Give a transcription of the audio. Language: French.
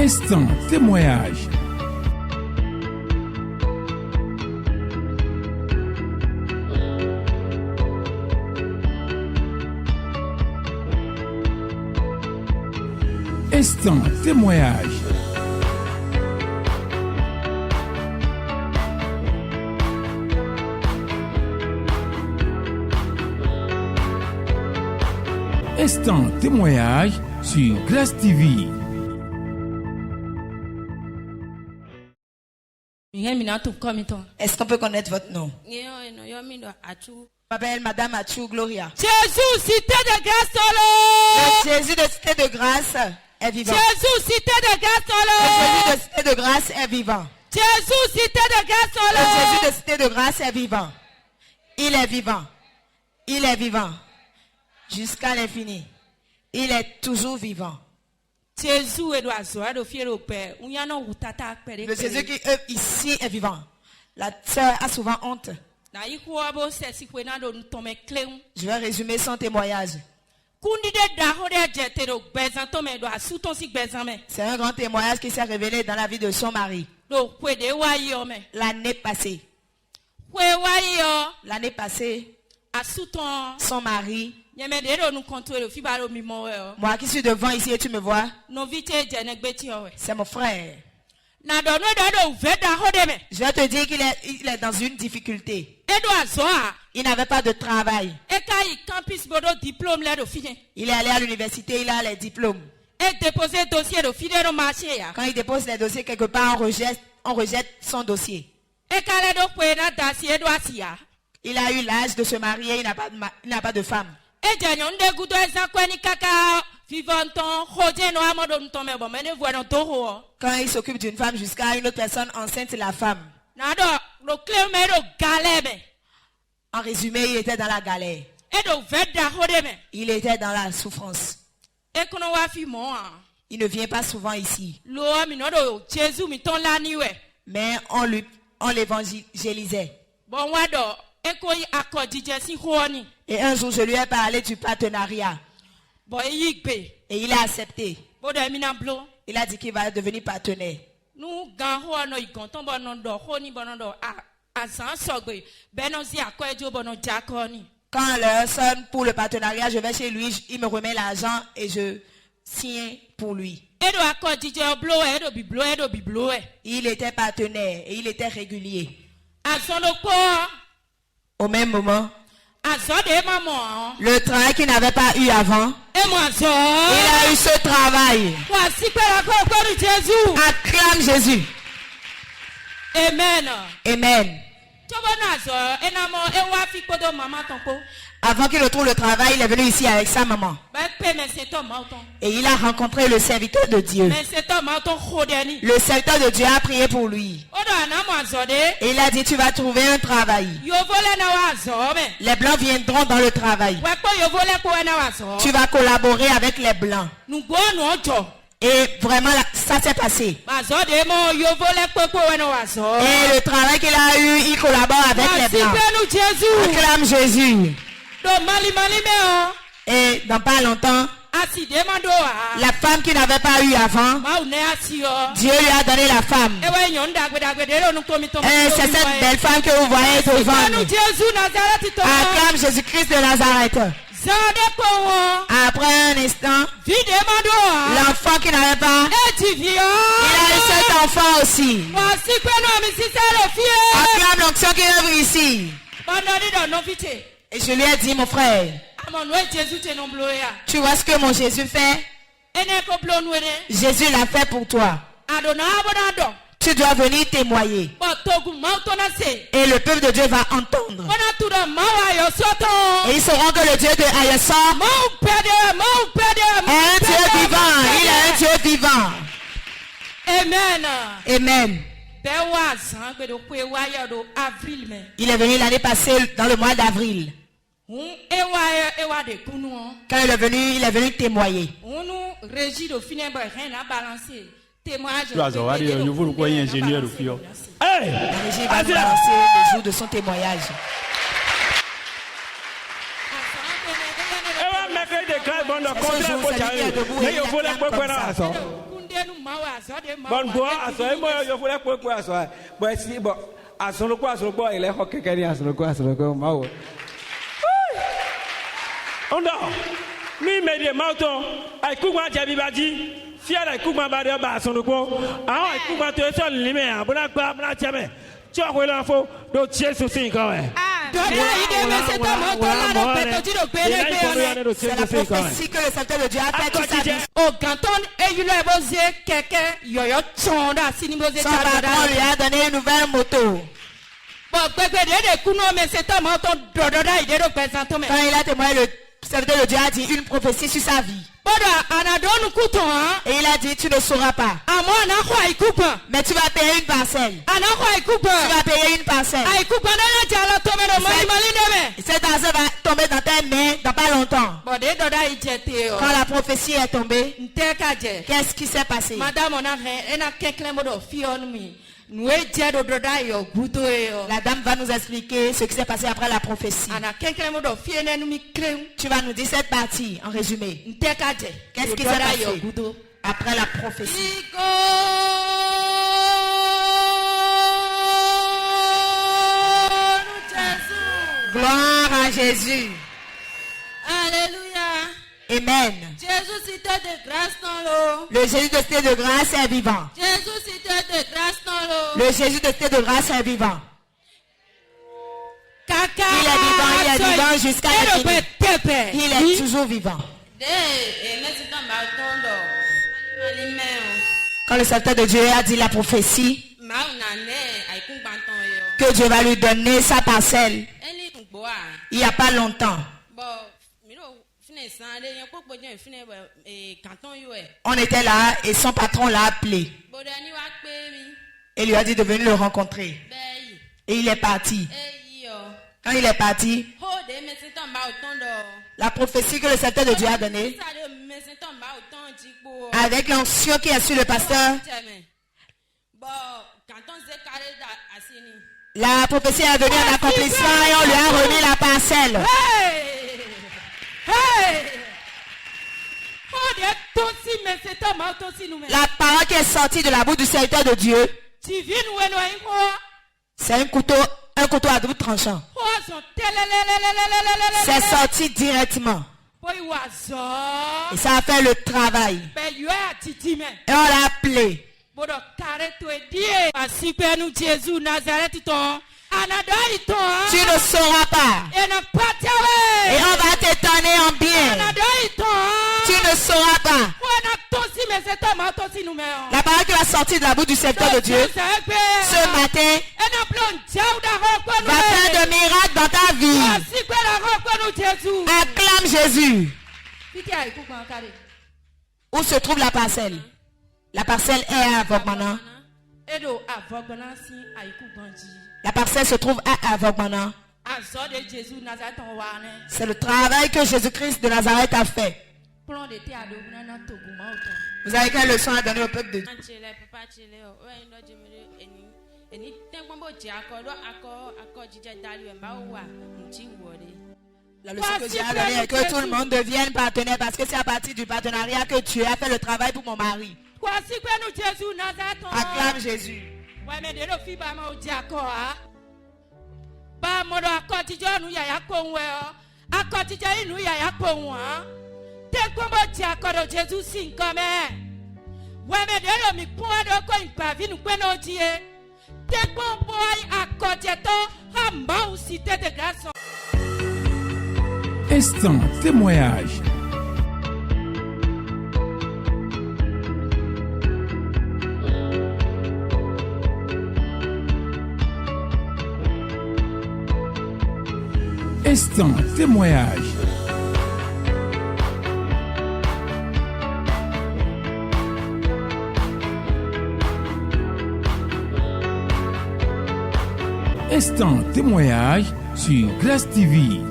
Instant témoignage. Instant témoignage. Instant témoignage sur Glace TV. Est-ce qu'on peut connaître votre nom? Je m'appelle Madame Achou Gloria. Jésus, cité de grâce, Le Jésus de cité de grâce est vivant. Jésus, cité de grâce, Le Jésus de cité de grâce est vivant. Jésus, cité de grâce, Le Jésus de cité de grâce est vivant. Il est vivant. Il est vivant. Jusqu'à l'infini. Il est toujours vivant. Jésus est Le Jésus qui œuvre ici est vivant. La sœur a souvent honte. Je vais résumer son témoignage. C'est un grand témoignage qui s'est révélé dans la vie de son mari. L'année passée. L'année passée, son mari, moi qui suis devant ici et tu me vois, c'est mon frère. Je vais te dire qu'il est dans une difficulté. Il n'avait pas de travail. Il est allé à l'université, il a les diplômes. Quand il dépose les dossiers quelque part, on rejette son dossier. Il a eu l'âge de se marier, il n'a pas de femme. Quand il s'occupe d'une femme jusqu'à une autre personne enceinte, c'est la femme. En résumé, il était dans la galère. Il était dans la souffrance. Il ne vient pas souvent ici. Mais on l'évangélisait. Et un jour, je lui ai parlé du partenariat. Et il a accepté. Il a dit qu'il va devenir partenaire. Quand l'heure sonne pour le partenariat, je vais chez lui, il me remet l'argent et je signe pour lui. Il était partenaire et il était régulier. Au même moment, le travail qu'il n'avait pas eu avant, il a eu ce travail. Acclame Jésus. Amen. Amen. Avant qu'il retrouve le travail, il est venu ici avec sa maman. Et il a rencontré le serviteur de Dieu. Le serviteur de Dieu a prié pour lui. Et il a dit, tu vas trouver un travail. Les blancs viendront dans le travail. Tu vas collaborer avec les blancs. Et vraiment, ça s'est passé. Et le travail qu'il a eu, il collabore avec les blancs. Acclame Jésus. Et dans pas longtemps, la femme qu'il n'avait pas eu avant, Dieu lui a donné la femme. Et c'est cette belle femme que vous voyez devant nous. Acclame Jésus-Christ de Nazareth. Après un instant, l'enfant qui n'avait pas, il a eu cet enfant aussi. Acclame l'onction qui œuvre ici. Et je lui ai dit, mon frère, tu vois ce que mon Jésus fait? Jésus l'a fait pour toi. Tu dois venir témoigner. Et le peuple de Dieu va entendre. Et ils sauront que le Dieu de Ayassa est un Dieu vivant. Il est un Dieu vivant. Amen. Amen. Il est venu l'année passée dans le mois d'avril. Quand il est venu témoigner. La régie va nous lancer le jour de son témoignage. Bon, bois, à soi, moi, je voulais pourquoi à soi. Bon, si, bon, à son quoi, il est hockey, à son quoi, mao. On dort. Mi me dit, Mauton, à Kouma Jabibadi, fier à Kouma Badia, à son quoi. Ah, Kouma, tu es seul, limé, à Bonacba, Blatiame. Tu as l'info, d'autres tiers sous 5 ans. C'est la prophétie que le serviteur de Dieu a fait toute sa vie. Son patron lui a donné une nouvelle moto. Quand il a témoigné, le serviteur de Dieu a dit une prophétie sur sa vie. Et il a dit, tu ne sauras pas. Mais tu vas payer une parcelle. Tu vas payer une parcelle. Cette parcelle va tomber dans tes mains dans pas longtemps. Quand la prophétie est tombée, qu'est-ce qui s'est passé? La dame va nous expliquer ce qui s'est passé après la prophétie. Tu vas nous dire cette partie en résumé. Qu'est-ce qui s'est passé après la prophétie? Gloire à Jésus. Alléluia. Amen. Jésus cité de grâce dans l'eau. Le Jésus de cité de grâce est vivant. Jésus cité de grâce dans l'eau. Le Jésus de cité de grâce est vivant. Il est vivant jusqu'à l'infini. Il est toujours vivant. Quand le serviteur de Dieu a dit la prophétie, que Dieu va lui donner sa parcelle, il n'y a pas longtemps. On était là et son patron l'a appelé et lui a dit de venir le rencontrer. Et il est parti. Quand il est parti, la prophétie que le serviteur de Dieu a donnée, avec l'onction qui est sur le pasteur, la prophétie est venue en accomplissement et on lui a remis la parcelle. La parole qui est sortie de la bouche du serviteur de Dieu, c'est un couteau à double tranchant. C'est sorti directement. Et ça a fait le travail. Et on l'a appelé. Tu ne sauras pas. Et on va t'étonner en bien. Tu ne sauras pas. La parole qui va sortir de la bouche du serviteur de Dieu ce matin va faire de miracles dans ta vie. Acclame Jésus. Où se trouve la parcelle? La parcelle est à Vogmana. La parcelle se trouve à Vogmana. C'est le travail que Jésus-Christ de Nazareth a fait. Vous avez quelle leçon à donner au peuple de Dieu? La leçon que Dieu a donnée est que tout le monde devienne partenaire, parce que c'est à partir du partenariat que Dieu a fait le travail pour mon mari. Acclame Jésus. Instant témoignage. Instant témoignage. Instant témoignage sur Glace TV.